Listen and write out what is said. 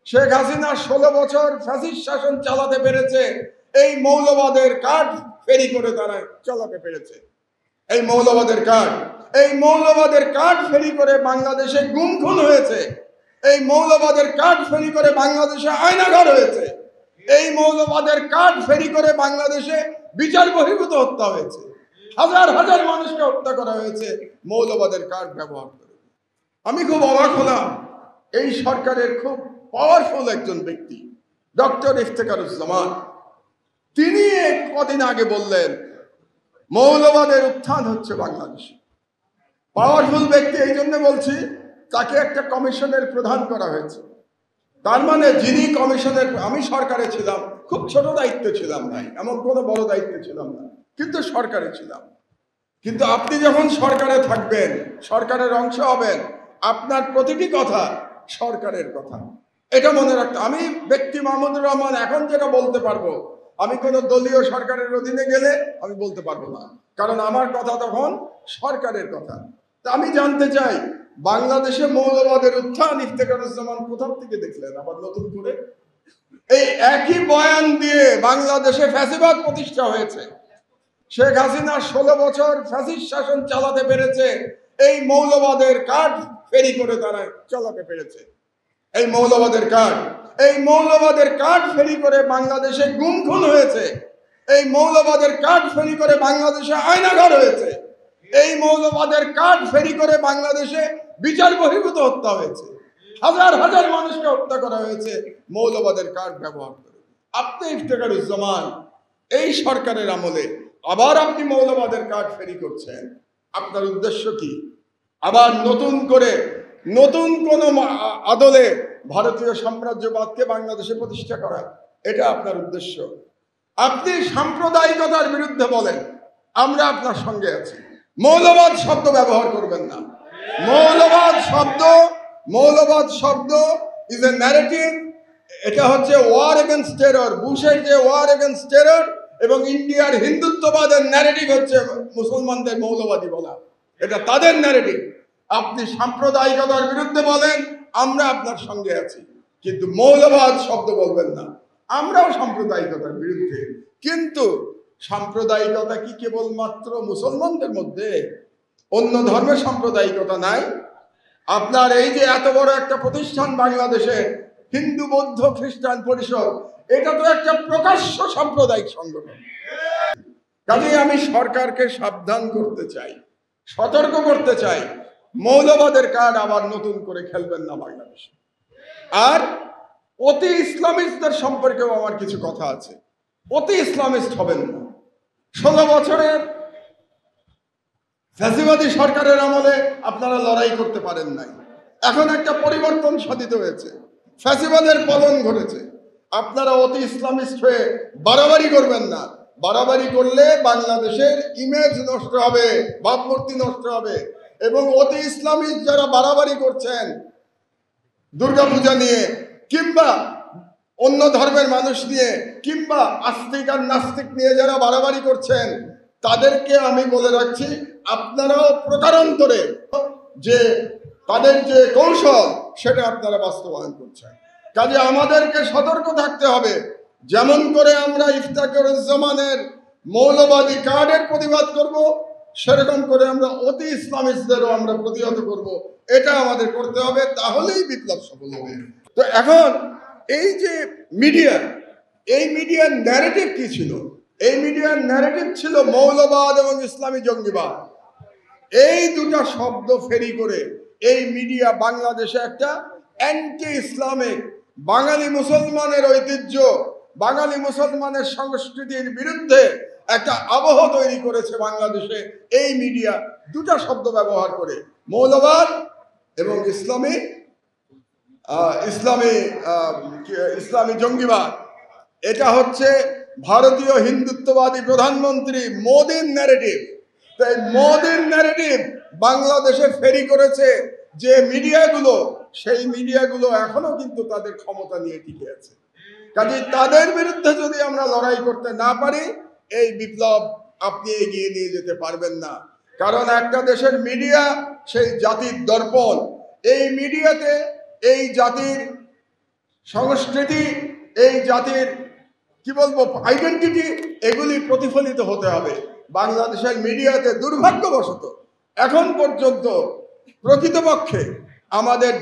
শেখ হাসিনা 16 বছর ফ্যাসিস্ট শাসন চালাতে পেরেছে, এই মৌলবাদের কার্ড ফেরি করে তারা চালাতে পেরেছে। এই মৌলবাদের কার্ড ফেরি করে বাংলাদেশে গুম খুন হয়েছে। এই মৌলবাদের কার্ড ফেরি করে বাংলাদেশে আয়নাঘর হয়েছে। এই মৌলবাদের কার্ড ফেরি করে বাংলাদেশে বিচার বহির্ভূত হত্যা হয়েছে। হাজার হাজার মানুষকে হত্যা করা হয়েছে মৌলবাদের কার্ড ব্যবহার করে। আমি খুব অবাক হলাম, এই সরকারের খুব পাওয়ারফুল একজন ব্যক্তি ডক্টর ইফতেখারুজ্জামান, তিনি কদিন আগে বললেন মৌলবাদের উত্থান হচ্ছে বাংলাদেশে। পাওয়ারফুল ব্যক্তি এই জন্য বলছি, তাকে একটা কমিশনের প্রধান করা হয়েছে। তার মানে যিনি কমিশনের, আমি সরকারে ছিলাম, খুব ছোট দায়িত্ব ছিলাম ভাই, এমন কোনো বড় দায়িত্ব ছিলাম না, কিন্তু সরকারে ছিলাম। কিন্তু আপনি যখন সরকারে থাকবেন, সরকারের অংশ হবেন, আপনার প্রতিটি কথা সরকারের কথা, এটা মনে রাখতে। আমি ব্যক্তি মাহমুদুর রহমান এখন যেটা বলতে পারবো, আমি কোনো দলীয় সরকারের অধীনে গেলে আমি বলতে পারবো না, কারণ আমার কথা তখন সরকারের কথা। তা আমি জানতে চাই, বাংলাদেশে মৌলবাদের উত্থান ইফতেখারুজ্জামান কোথা থেকে দেখলেন আবার নতুন করে? এই একই বয়ান দিয়ে বাংলাদেশে ফ্যাসিবাদ প্রতিষ্ঠা হয়েছে। শেখ হাসিনা 16 বছর ফ্যাসিস্ট শাসন চালাতে পেরেছে, এই মৌলবাদের কার্ড ফেরি করে তারা চালাতে পেরেছে। এই মৌলবাদের কার্ড ফেরি করে বাংলাদেশে গুম খুন হয়েছে। এই মৌলবাদের কার্ড ফেরি করে বাংলাদেশে আয়নাঘর হয়েছে। এই মৌলবাদের কার্ড ফেরি করে বাংলাদেশে বিচার বহির্ভূত হত্যা হয়েছে। হাজার হাজার মানুষকে হত্যা করা হয়েছে মৌলবাদের কার্ড ব্যবহার করে। আপনি ইফতেখারুজ্জামান এই সরকারের আমলে আবার আপনি মৌলবাদের কার্ড ফেরি করছেন, আপনার উদ্দেশ্য কি? আবার নতুন কোন আদলে ভারতীয় সাম্রাজ্যবাদকে বাংলাদেশে প্রতিষ্ঠা করা, এটা আপনার উদ্দেশ্য। আপনি সাম্প্রদায়িকতার বিরুদ্ধে বলেন, আমরা আপনার সঙ্গে আছি। মৌলবাদ শব্দ ব্যবহার করবেন না। মৌলবাদ শব্দ ইজ এ ন্যারেটিভ। এটা হচ্ছে ওয়ার এগেইনস্ট টেরর, বুশের যে ওয়ার এগেইনস্ট টেরর এবং ইন্ডিয়ার হিন্দুত্ববাদের ন্যারেটিভ হচ্ছে মুসলমানদের মৌলবাদী বলা, এটা তাদের ন্যারেটিভ। আপনি সাম্প্রদায়িকতার বিরুদ্ধে বলেন, আমরা আপনার সঙ্গে আছি, কিন্তু মৌলবাদ শব্দ বলবেন না। আমরাও সাম্প্রদায়িকতার বিরুদ্ধে, কিন্তু সাম্প্রদায়িকতা কি কেবলমাত্র মুসলমানদের মধ্যে? অন্য ধর্মের সাম্প্রদায়িকতা নাই? আপনার এই যে এত বড় একটা প্রতিষ্ঠান বাংলাদেশে, হিন্দু বৌদ্ধ খ্রিস্টান পরিষদ, এটা তো একটা প্রকাশ্য সাম্প্রদায়িক সংগঠন। কাজেই আমি সরকারকে সাবধান করতে চাই, সতর্ক করতে চাই, মৌলবাদের কার্ড আবার নতুন করে খেলবেন না বাংলাদেশে। আর অতি ইসলামিস্টদের সম্পর্কেও আমার কিছু কথা আছে। অতি ইসলামিস্ট হবেন না। 16 বছরের ফ্যাসিবাদী সরকারের আমলে আপনারা লড়াই করতে পারেন নাই। এখন একটা পরিবর্তন সাধিত হয়েছে, ফ্যাসিবাদের পতন ঘটেছে। আপনারা অতি ইসলামিস্ট হয়ে বাড়াবাড়ি করবেন না। বাড়াবাড়ি করলে বাংলাদেশের ইমেজ নষ্ট হবে, ভাবমূর্তি নষ্ট হবে। এবং অতি ইসলামিস্ট যারা বাড়াবাড়ি করছেন দুর্গাপূজা নিয়ে, কিংবা অন্য ধর্মের মানুষ নিয়ে, কিংবা আস্তিক আর নাস্তিক নিয়ে যারা বাড়াবাড়ি করছেন, তাদেরকে আমি বলে রাখছি, আপনারাও প্রকারান্তরে যে তাদের যে কৌশল, সেটা আপনারা বাস্তবায়ন করছেন। কাজে আমাদেরকে সতর্ক থাকতে হবে। যেমন করে আমরা ইফতেখারুজ্জামানের মৌলবাদী কার্ডের প্রতিবাদ করব, সেরকম করে আমরা অতি ইসলামিস্টদেরও আমরা প্রতিহত করব। এটা আমাদের করতে হবে, তাহলেই বিপ্লব সফল হবে। তো এখন এই যে মিডিয়ার ন্যারেটিভ কি ছিল? এই মিডিয়ার ন্যারেটিভ ছিল মৌলবাদ এবং ইসলামী জঙ্গিবাদ। এই দুটা শব্দ ফেরি করে এই মিডিয়া বাংলাদেশে একটা অ্যান্টি ইসলামিক, বাঙালি মুসলমানের ঐতিহ্য, বাঙালি মুসলমানের সংস্কৃতির বিরুদ্ধে একটা আবহ তৈরি করেছে বাংলাদেশে। এই মিডিয়া দুটা শব্দ ব্যবহার করে, মৌলবাদ এবং ইসলামী জঙ্গিবাদ। এটা হচ্ছে ভারতীয় হিন্দুত্ববাদী প্রধানমন্ত্রী মোদির ন্যারেটিভ। তাই মোদির ন্যারেটিভ বাংলাদেশে ফেরি করেছে যে মিডিয়াগুলো, সেই মিডিয়াগুলো এখনো কিন্তু তাদের ক্ষমতা নিয়ে টিকে আছে। কাজে তাদের বিরুদ্ধে যদি আমরা লড়াই করতে না পারি, এই বিপ্লব আপনি এগিয়ে নিয়ে যেতে পারবেন না। কারণ একটা দেশের মিডিয়া সেই জাতির দর্পণ। এই মিডিয়াতে এই জাতির সংস্কৃতি, এই জাতির কি বলবো আইডেন্টিটি, এগুলি প্রতিফলিত হতে হবে। বাংলাদেশের মিডিয়াতে দুর্ভাগ্যবশত এখন পর্যন্ত প্রকৃতপক্ষে আমাদের